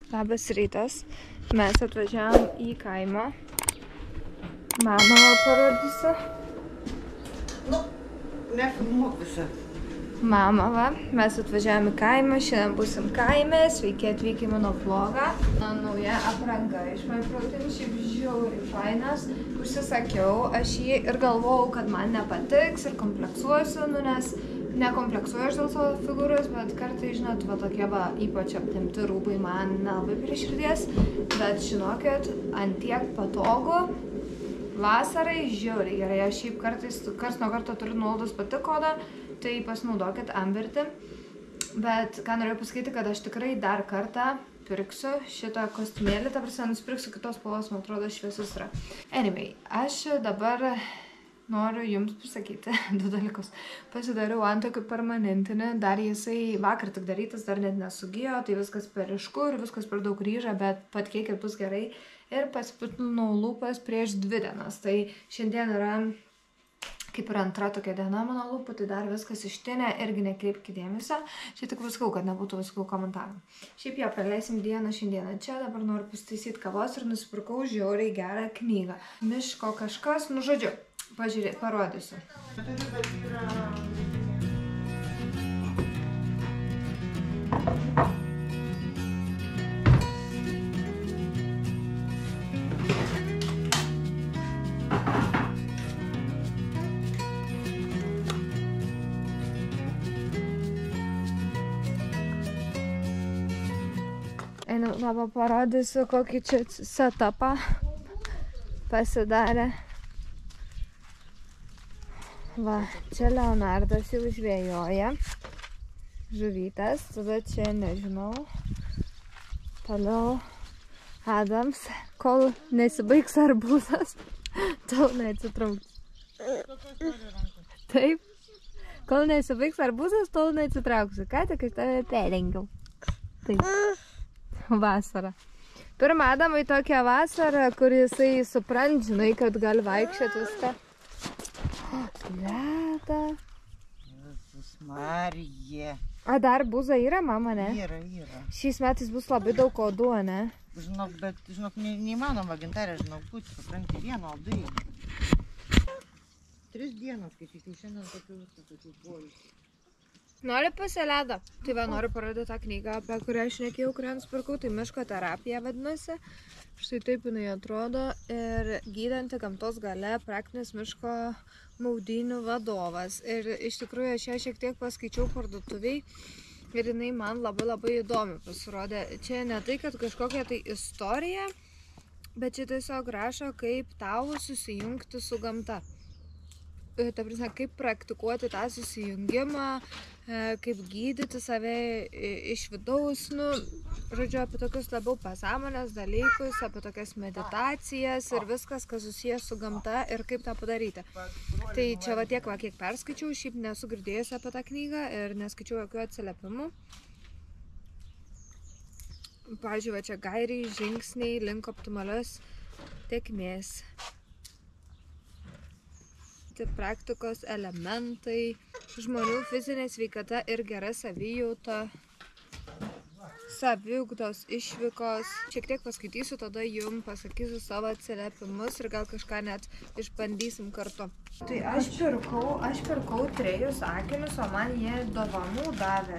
Labas rytas. Mes atvažiavom į kaimą. Mamą parodysiu. Nu, nefilmuok visą. Mama, va. Mes atvažiavom į kaimą. Šiandien būsim kaime. Sveiki atvykę į mano vlogą. Nauja apranga iš MyProtein. Šiaip žiauriai fainas. Užsisakiau aš jį ir galvojau, kad man nepatiks ir kompleksuosiu, nes nekompleksuoju aš dėl savo figūros, bet kartais, žinot, va tokie va ypač aptempti rūbai man nelabai prie širdies, bet žinokit, antiek patogu, vasarai žiauriai gerai. Aš šiaip kartais, kars nuo karto turiu nuolaidos pati kodą, tai pasinaudokit Amberti. Bet ką norėjau pasakyti, kad aš tikrai dar kartą pirksiu šitą kostiumėlį, ta prasme, nusipirksiu kitos spalvos, man atrodo, šviesus yra. Anyway, aš dabar noriu jums pasakyti du dalykus. Pasidariau antakių permanentinį, dar jisai vakar tik darytas, dar net nesugijo, tai viskas per ryšku ir viskas per daug ryža, bet patikėkit bus gerai. Ir pasiputlinau lūpas prieš 2 dienas. Tai šiandien yra kaip ir antra tokia diena mano lūpų, tai dar viskas ištinė, irgi nekreipkite dėmesio. Čia tik viskau, kad nebūtų viskau komentarų. Šiaip jo, praleisim dieną šiandieną čia, dabar noriu pasitaisyti kavos ir nusipirkau žiauriai gerą knygą. Miško kažkas, nu žodžiu. Pažiūrėk, parodysiu. Einu, dabar parodysiu, kokį čia setupą pasidarė. Va, čia Leonardas jau žvejoja žuvytes, tada čia nežinau, toliau Adams, kol nesibaigs arbūzas, tol neatsitrauks. Taip, kol nesibaigs arbūzas, tol neatsitrauksiu, ką tik aš tave perrengiau. Taip, vasara. Pirmą Adamai tokią vasarą, kur jisai suprant, žinai, kad gali vaikščioti viską. Leda. Jezus Marija. A dar buza yra, mama, ne? Yra. Šiais metais bus labai daug odų, ne? Žinok, bet, neįmanoma, gintarė, būti, supranti, vieno odai. 3 dienos, kai tik šiandien tokių poilsių. Nori pasiledą? Tai va, noriu parodyti tą knygą, apie kurią aš nekėjau, kurią nusipirkau, tai miško terapija vadinasi. Štai taip jinai atrodo ir gydanti gamtos galia praktinis miško maudynių vadovas. Ir iš tikrųjų aš ją šiek tiek paskaičiau parduotuviai ir jinai man labai įdomi pasirodė. Čia ne tai, kad kažkokia tai istorija, bet čia tiesiog rašo, kaip tau susijungti su gamta. Ta prasme, kaip praktikuoti tą susijungimą, kaip gydyti save iš vidaus, nu, žodžiu, apie tokius labiau pasąmonės dalykus, apie tokias meditacijas ir viskas, kas susijęs su gamta ir kaip tą padaryti. Tai čia va tiek, kiek perskaičiau, šiaip nesu girdėjusi apie tą knygą ir neskaičiau jokių atsiliepimų. Pavyzdžiui, va čia gairiai, žingsniai link optimalios tėkmės. Praktikos elementai, žmonių fizinė sveikata ir gera savijauta, saviugdos išvykos. Šiek tiek paskaitysiu, tada jums pasakysiu savo atsiliepimus ir gal kažką net išbandysim kartu. Tai aš pirkau 3 akinius, o man jie dovanų davė.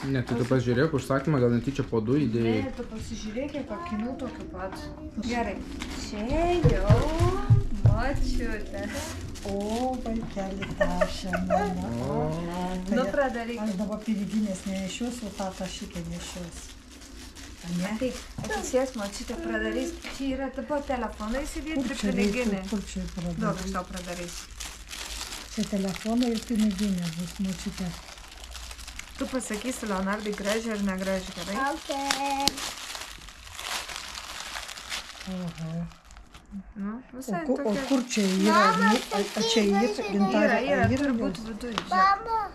Ne, tai tu pasižiūrėk užsakymą, gal netyčia po 2 įdėjai. Ne, tu pasižiūrėk, kiek akinių tokių pat. Gerai, čia jau močiutė. O, vaikeli tašė, mama. Nu, pradaryk. Aš dabar piniginės nenešiuosiu, o tą tašykę nešiuosiu. Ne? Tai atsisės, močiutė, pradarys. Čia yra tipo telefoną įsidėti ir piniginė. Kur čia pradarys? Daug aš tau pradarys. Čia telefoną ir piniginė bus, močiutė. Tu pasakysi Leonardai gražiai ar negražiai, gerai? Okay. Oho. Nu, visai O tokia. kur čia yra? Čia yra gintarė. Yra, turi būti viduje.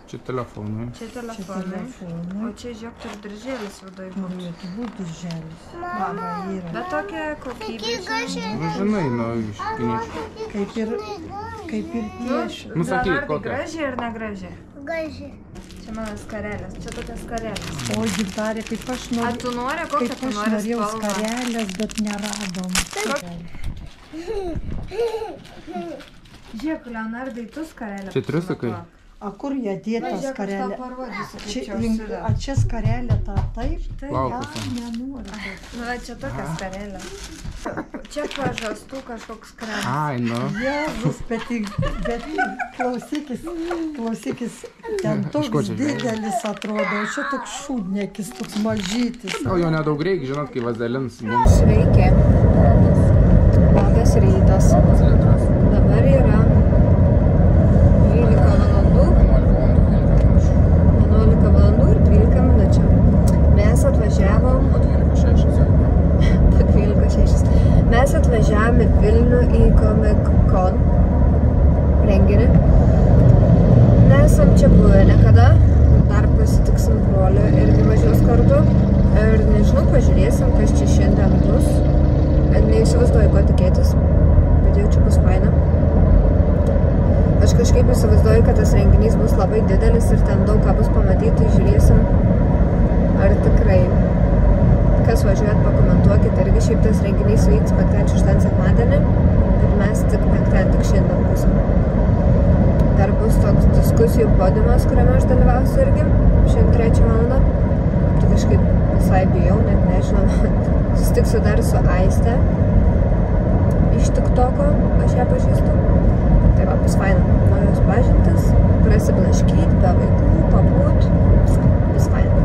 Čia telefonai. Čia telefonai. O čia žiūrėk, turi diržėlis viduje. Turėtų būti dirželis. Mama, yra. Bet tokia kokybė. Nu, žinai, nu, iškiničiai. Kaip ir tiešų. Nu, sakyk, Leonardai kokia? gražiai ar negražiai? Gražiai. Čia mano skarelės, čia tokias skarelės. O, gintarė, kaip aš A, noriu. tu nori, kokią tu nori norėjau spalvą? skarelės, bet neradom. Žiūrėk, Leonardai, tu skarelę. Citriusikai. A kur jie dėta Žiūrėk, aš tau skarelė? parodysiu, kaip Čia, čia užsideda. a čia skarelė ta taip? Plaukuose. Nenoriu. Nu, va, čia tokia skarelė. Čia pažastų kažkoks skarelė. Ai, nu. Jėzus, bet klausykis, ten toks ko čia žiūrėjai? didelis atrodo, o čia toks šūdniekis, toks mažytis. Gal jo nedaug reikia, žinot, kai vazelins mums. Sveiki. Labas rytas. Dabar yra 12 valandų. 11 valandų ir 12 minučių. Mes atvažiavom... Po 12:06. Po 12:06. Mes atvažiavom į Vilnių į Comic Con renginį. Nesam čia buvę niekada. Dar pasitiksim broliu irgi važiuos kartu. Ir nežinau, pažiūrėsim, kas čia šiandien bus. Neįsivaizduoju, ko tikėtis. Bet jau čia bus faina. Aš kažkaip įsivaizduoju, kad tas renginys bus labai didelis ir ten daug ką bus pamatyti. Žiūrėsim, ar tikrai. Kas važiuojat, pakomentuokit. Irgi šiaip tas renginys vyks 5-6 sekmadienį. Ir mes tik 5 tik šiandien busim. Dar bus toks diskusijų podiumas, kuriame aš dalyvausiu irgi. Šiandien 3 valandą. Tai kažkaip visai bijau, net nežinau. Susitiksiu dar su Aiste. Iš TikToko, aš ją pažįstu. Tai va, bus faina. Noriu jos pažintis, prasiblaškyt, be vaikų, pabūt. Bus faina.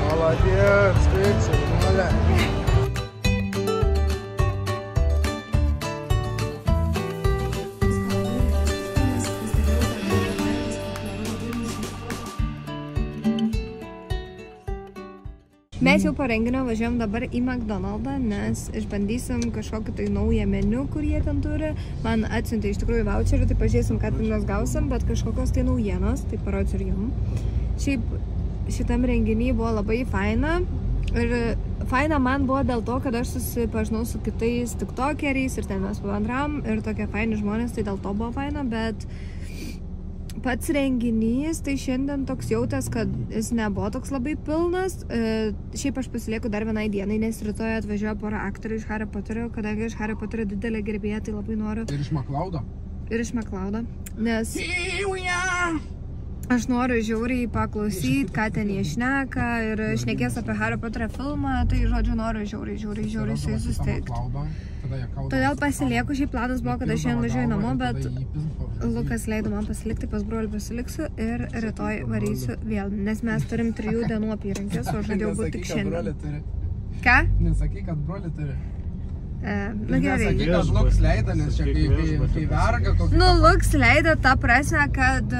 Молодец, скрипся, молодец. Mes jau po renginio važiuojam dabar į McDonald'ą, nes išbandysim kažkokį tai naują meniu, kur jie ten turi. Man atsiuntė iš tikrųjų voucherį, tai pažiūrėsim, ką ten mes gausim, bet kažkokios tai naujienos, tai parodžiu ir jum. Šiaip šitam renginį buvo labai faina. Ir faina man buvo dėl to, kad aš susipažinau su kitais tiktokeriais ir ten mes pabendram ir tokie faini žmonės, tai dėl to buvo faina, bet pats renginys, tai šiandien toks jautės, kad jis nebuvo toks labai pilnas. Šiaip aš pasilieku dar vienai dienai, nes rytoj atvažiuoja pora aktorių iš Harry Potterio, kadangi iš Harry Potterio didelė gerbėja, tai labai noriu. Ir iš McLeodo? Ir iš McLeodo, nes aš noriu žiauriai paklausyti, ką ten jie šneka ir šnekės apie Harry Potterio filmą, tai žodžiu noriu žiauriai su jais susitikti. Todėl pasilieku, šiaip planas buvo, kad aš šiandien važiuoju namo, bet Lukas leido man pasilikti, pas brolį pasiliksiu ir rytoj varysiu vėl, nes mes turim 3 dienų apyrankės, o žadėjau būti tik šiandien. Ką? Nesakai, kad brolį turi. Na gerai. Nesakai, kad Luks leido, nes čia kai verga kokį... Nu, Luks leido tą prasme, kad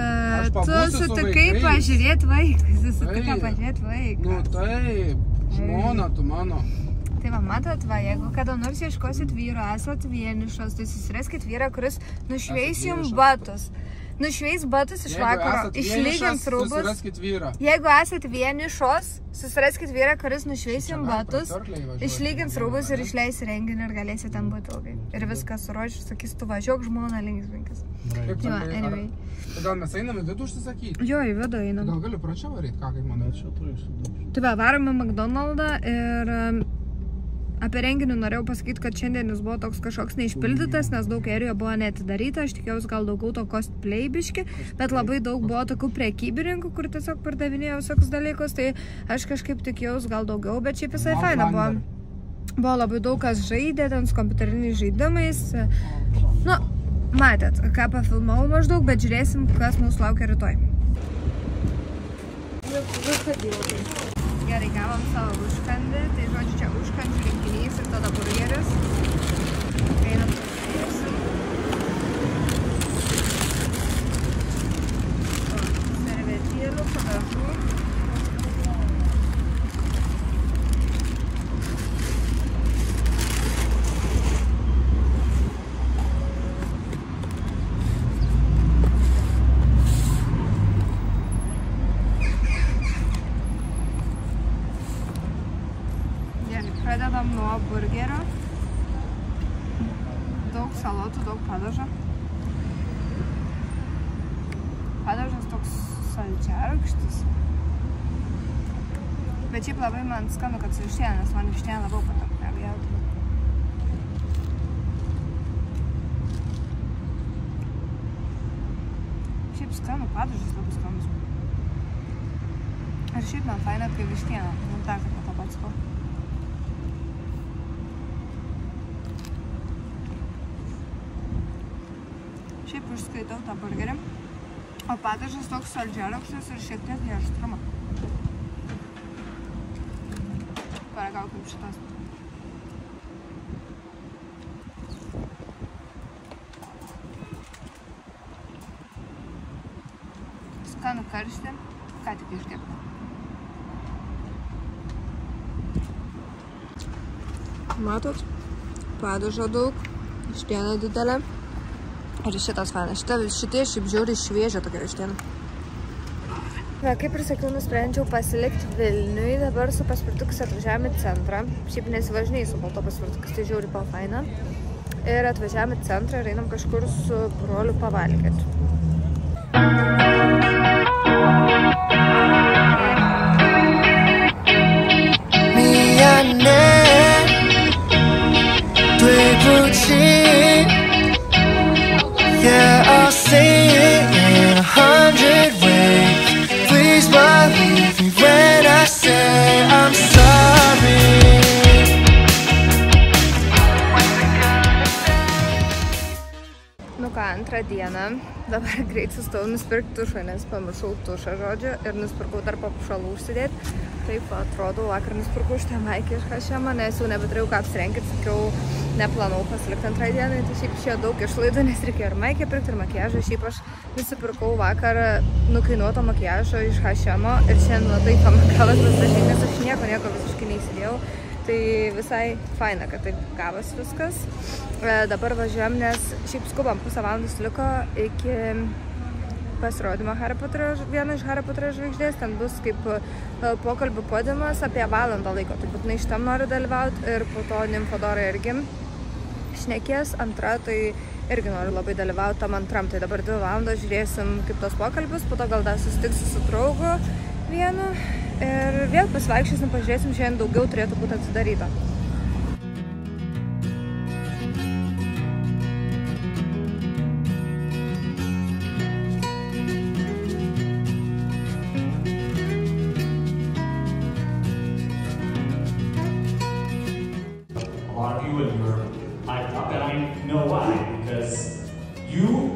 tu sutikai pažiūrėti vaikus, tu sutikai pažiūrėti vaikus. Nu taip, žmona tu mano. Tai va, matot, va, jeigu kada nors ieškosit vyro, esat vienišos, tai susiraskit vyrą, kuris nušveis jums batus. nušveis batus iš vakaro, išlygins rūbus. Susiraskit vyrą. Jeigu esate vienišos, susiraskit vyrą, kuris nušveis jums batus, išlygins rūbus ir išleis renginį ir galėsite ten būti ilgai. Ir viskas surodžiu, sakys, tu važiuok žmona, linksminkis. Jo, anyway. Gal mes einam į vidų užsisakyti? Jo, į vidų einam. Gal galiu pračiau varyti, ką kaip manai? Tai va, varome McDonald'ą ir apie renginį norėjau pasakyti, kad šiandien jis buvo toks kažkoks neišpildytas, nes daug ėrijo buvo neatidaryta, aš tikėjausi gal daugiau to cosplay biški, bet labai daug buvo tokių prekybininkų, kur tiesiog pardavinėjo visokius dalykus, tai aš kažkaip tikėjausi gal daugiau, bet šiaip visai faina buvo. Buvo labai daug kas žaidė ten su kompiuteriniais žaidimais. Nu, matėt, ką pafilmavau maždaug, bet žiūrėsim, kas mūsų laukia rytoj. Gerai, gavom savo užkandį, tai žodžiu, čia užkandžių rinkinys ir tada burgeris. Einam pasiėsim. Servetėlių, padažų. Pradedam nuo burgerio. Daug salotų, daug padažo. Padažas toks saldžiarūgštis. Bet šiaip labai man skanu, kad su vištiena, nes man vištiena labiau patinka negu jautiena. Šiaip skanu, padažas labai skanus. Ir šiaip man faina, kai vištiena. Man dar kartą tą pat skau. Šiaip užskaitau tą burgerį, o padažas toks saldžiarūgštis ir šiek tiek aštrumo. Paragaukim šitas. Skanu karštį, ką tik iškepta. Matot? Padažo daug, vištiena didelė. Ir šitas fainas. Šitie šiaip žiauriai šviežia tokia vištiena. Va, kaip ir sakiau, nusprendžiau pasilikti Vilniui. Dabar su paspirtukais atvažiavome į centrą. Šiaip nesivažinėjau su balto paspirtukais, tai žiauriai buvo faina. Ir atvažiavome į centrą ir einam kažkur su broliu pavalgyti. Yeah, I'll say it in 100 ways. Please believe me when I say I'm sorry. Nu ką, antrą dieną. Dabar greit sustojau nusipirkti tušą, nes pamiršau tušą žodžiu ir nusipirkau dar papušalų užsidėti. Taip atrodo, vakar nusipirkau šitą maikę iš H&M, nes jau nebeturėjau ką apsirengti, sakiau, neplanau pasilikti antrą dieną, tai šiaip išėjo daug išlaidų, nes reikėjo ir maikę pirkti, ir makiažą. Šiaip aš nusipirkau vakar nukainuoto makiažo iš H&M ir šiandien tai pamakavas visai, nes aš nieko visiškai neįsidėjau. Tai visai faina, kad taip gavos viskas. Dabar važiuojam, nes šiaip skubam, pusę valandos liko iki pasirodymo vieno iš Harry Poterio žvaigždės. Ten bus kaip pokalbių podiumas apie valandą laiko. Tai būtinai šitam noriu dalyvauti ir po to Nymfodora irgi šnekės. Antra, tai irgi noriu labai dalyvauti tam antram. Tai dabar 2 valandos žiūrėsim kaip tos pokalbius, po to gal dar susitiksiu su draugu vienu ir vėl pasivaikščiosim, pažiūrėsim, šiandien daugiau turėtų būti atsidaryta.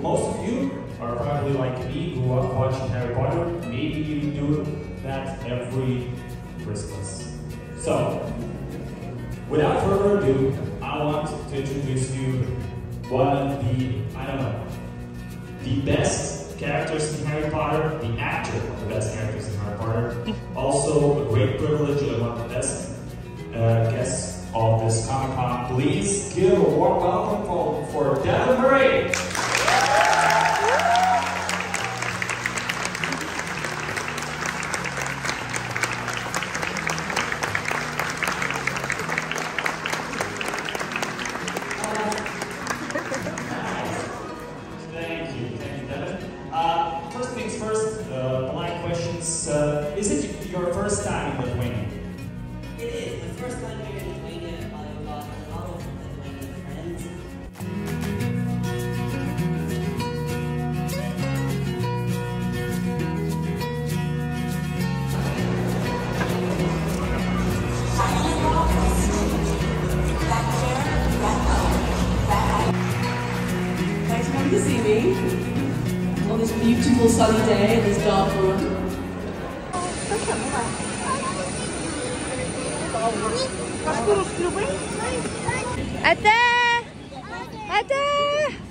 Most of you are probably like me who are watching Harry Potter. Maybe you do that every Christmas. So, without further ado, I want to introduce you one of the, the best characters in Harry Potter, the actor of the best characters in Harry Potter. Also, a great privilege and one of the best guests of this Comic-Con. Please give a warm welcome for Devin Murray. happy to see me on this beautiful sunny day in this dark room. Ate! Ate!